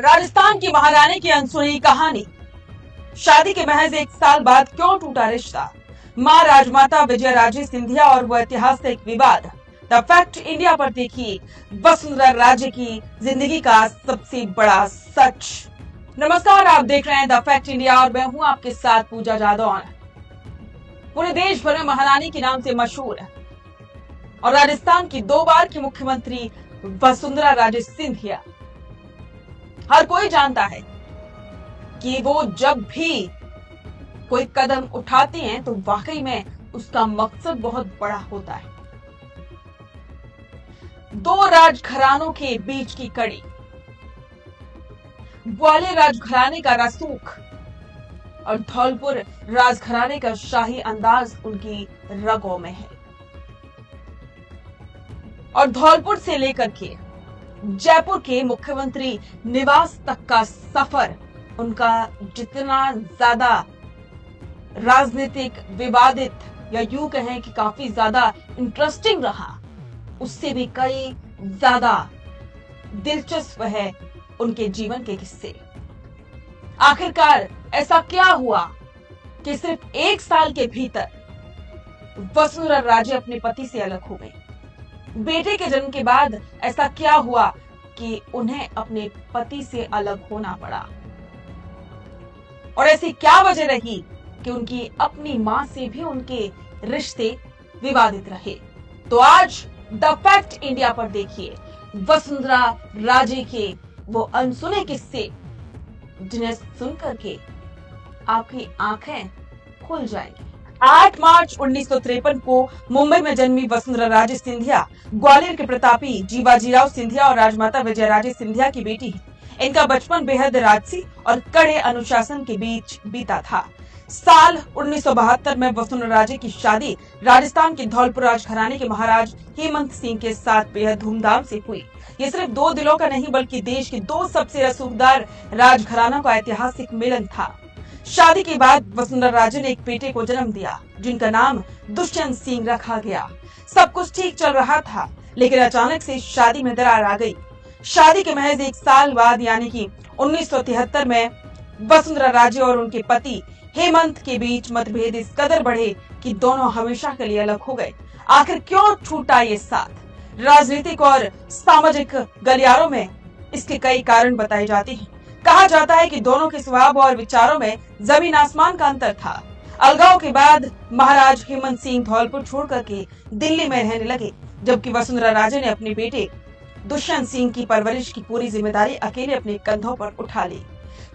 राजस्थान की महारानी की अनसुनी कहानी। शादी के महज एक साल बाद क्यों टूटा रिश्ता, मां राजमाता विजयराजे सिंधिया और वो ऐतिहासिक विवाद। द फैक्ट इंडिया पर देखिए वसुंधरा राजे की जिंदगी का सबसे बड़ा सच। नमस्कार, आप देख रहे हैं द फैक्ट इंडिया और मैं हूं आपके साथ पूजा जादौन। पूरे देश भर में महारानी के नाम से मशहूर और राजस्थान की 2 बार की मुख्यमंत्री वसुंधरा राजे सिंधिया। हर कोई जानता है कि वो जब भी कोई कदम उठाते हैं तो वाकई में उसका मकसद बहुत बड़ा होता है। 2 राजघरानों के बीच की कड़ी, ग्वालियर राजघराने का रसूख और धौलपुर राजघराने का शाही अंदाज उनकी रगों में है। और धौलपुर से लेकर के जयपुर के मुख्यमंत्री निवास तक का सफर उनका जितना ज्यादा राजनीतिक विवादित या यूं कहें कि काफी ज्यादा इंटरेस्टिंग रहा, उससे भी कई ज्यादा दिलचस्प है उनके जीवन के किस्से। आखिरकार ऐसा क्या हुआ कि सिर्फ 1 साल के भीतर वसुंधरा राजे अपने पति से अलग हो गई। बेटे के जन्म के बाद ऐसा क्या हुआ कि उन्हें अपने पति से अलग होना पड़ा, और ऐसी क्या वजह रही कि उनकी अपनी मां से भी उनके रिश्ते विवादित रहे। तो आज द फैक्ट इंडिया पर देखिए वसुंधरा राजे के वो अनसुने किस्से, जिन्हें सुनकर के आपकी आंखें खुल जाएंगी। 8 मार्च 1953 को मुंबई में जन्मी वसुंधरा राजे सिंधिया ग्वालियर के प्रतापी जीवाजीराव सिंधिया और राजमाता विजयराजे सिंधिया की बेटी है। इनका बचपन बेहद राजसी और कड़े अनुशासन के बीच बीता था। साल 1972 में वसुंधरा राजे की शादी राजस्थान के धौलपुर राजघराने के महाराज हेमंत सिंह के साथ बेहद धूमधाम से हुई। ये सिर्फ 2 दिलों का नहीं बल्कि देश के 2 सबसे रसूखदार राजघरानों का ऐतिहासिक मिलन था। शादी के बाद वसुंधरा राजे ने एक बेटे को जन्म दिया जिनका नाम दुष्यंत सिंह रखा गया। सब कुछ ठीक चल रहा था, लेकिन अचानक से शादी में दरार आ गई। शादी के महज 1 साल बाद यानी कि 1973 में वसुंधरा राजे और उनके पति हेमंत के बीच मतभेद इस कदर बढ़े कि दोनों हमेशा के लिए अलग हो गए। आखिर क्यों छूटा ये साथ? राजनीतिक और सामाजिक गलियारों में इसके कई कारण बताए जाते हैं। कहा जाता है कि दोनों के स्वभाव और विचारों में जमीन आसमान का अंतर था। अलगाव के बाद महाराज हेमंत सिंह धौलपुर छोड़ करके दिल्ली में रहने लगे, जबकि वसुंधरा राजे ने अपने बेटे दुष्यंत सिंह की परवरिश की पूरी जिम्मेदारी अकेले अपने कंधों पर उठा ली।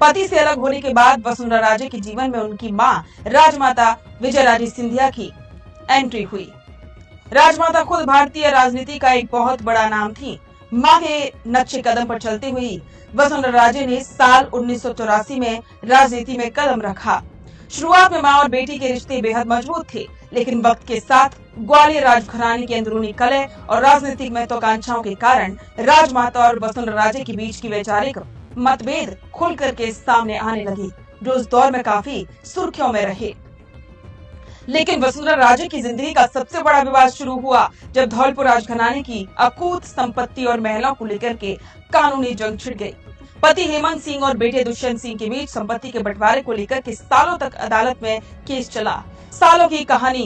पति से अलग होने के बाद वसुंधरा राजे के जीवन में उनकी मां राजमाता विजयराजे सिंधिया की एंट्री हुई। राजमाता खुद भारतीय राजनीति का एक बहुत बड़ा नाम थी। मां के नक्शे कदम पर चलते हुए वसुंधरा राजे ने साल 1984 में राजनीति में कदम रखा। शुरुआत में मां और बेटी के रिश्ते बेहद मजबूत थे, लेकिन वक्त के साथ ग्वालियर राजघराने की अंदरूनी कलह और राजनीतिक महत्वाकांक्षाओं के कारण राजमाता और वसुंधरा राजे के बीच की वैचारिक मतभेद खुल करके सामने आने लगी, जो उस दौर में काफी सुर्खियों में रहे। लेकिन वसुंधरा राजे की जिंदगी का सबसे बड़ा विवाद शुरू हुआ जब धौलपुर राजघराने की अकूत संपत्ति और महिलाओं को लेकर के कानूनी जंग छिड़ गई। पति हेमंत सिंह और बेटे दुष्यंत सिंह के बीच संपत्ति के बंटवारे को लेकर के सालों तक अदालत में केस चला। सालों की कहानी,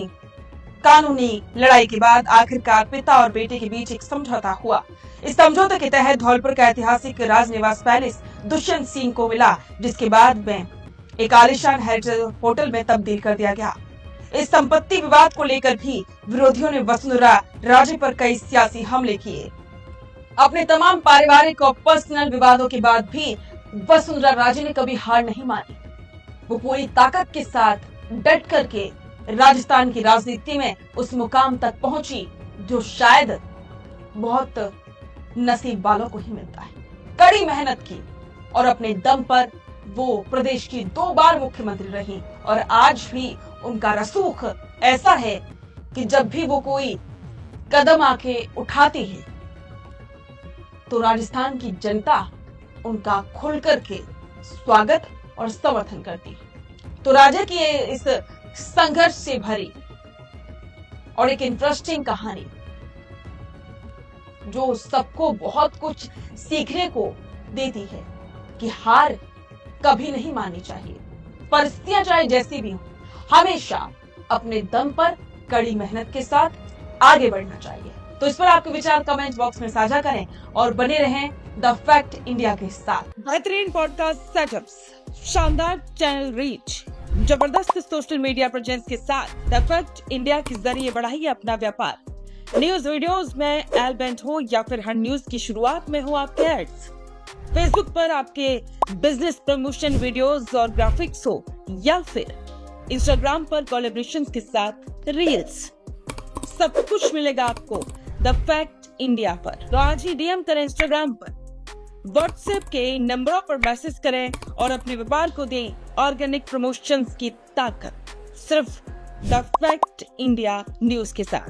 कानूनी लड़ाई के बाद आखिरकार पिता और बेटे के बीच एक समझौता हुआ। इस समझौते के तहत धौलपुर का ऐतिहासिक राजनिवास पैलेस दुष्यंत सिंह को मिला, जिसके बाद में एक आलीशान हेरिटेज होटल में तब्दील कर दिया गया। इस संपत्ति विवाद को लेकर भी विरोधियों ने वसुंधरा राजे पर कई सियासी हमले किए। अपने तमाम पारिवारिक और पर्सनल विवादों के बाद भी वसुंधरा राजे ने कभी हार नहीं मानी। वो पूरी ताकत के साथ डट करके राजस्थान की राजनीति में उस मुकाम तक पहुंची जो शायद बहुत नसीब वालों को ही मिलता है। कड़ी मेहनत की और अपने दम पर वो प्रदेश की 2 बार मुख्यमंत्री रही, और आज भी उनका रसूख ऐसा है कि जब भी वो कोई कदम आके उठाते हैं तो राजस्थान की जनता उनका खुल करके स्वागत और समर्थन करती है। तो राजे की इस संघर्ष से भरी और एक इंटरेस्टिंग कहानी जो सबको बहुत कुछ सीखने को देती है। कि हार कभी नहीं माननी चाहिए। परिस्थितियां चाहे जैसी भी हो, हमेशा अपने दम पर कड़ी मेहनत के साथ आगे बढ़ना चाहिए। तो इस पर आपके विचार कमेंट बॉक्स में साझा करें और बने रहें द फैक्ट इंडिया के साथ। बेहतरीन पॉडकास्ट सेटअप्स, शानदार चैनल रीच, जबरदस्त सोशल मीडिया प्रेजेंस के साथ द फैक्ट इंडिया के जरिए बढ़ाइए अपना व्यापार। न्यूज वीडियोस में एल बेंट हो या फिर हर न्यूज की शुरुआत में हो आपके एड्स, फेसबुक पर आपके बिजनेस प्रमोशन वीडियोस और ग्राफिक्स हो या फिर इंस्टाग्राम पर कोलैबोरेशन के साथ रील्स, सब कुछ मिलेगा आपको द फैक्ट इंडिया पर। तो आज ही डीएम करें इंस्टाग्राम पर, व्हाट्सएप के नंबरों पर मैसेज करें और अपने व्यापार को दें ऑर्गेनिक प्रमोशंस की ताकत, सिर्फ द फैक्ट इंडिया न्यूज के साथ।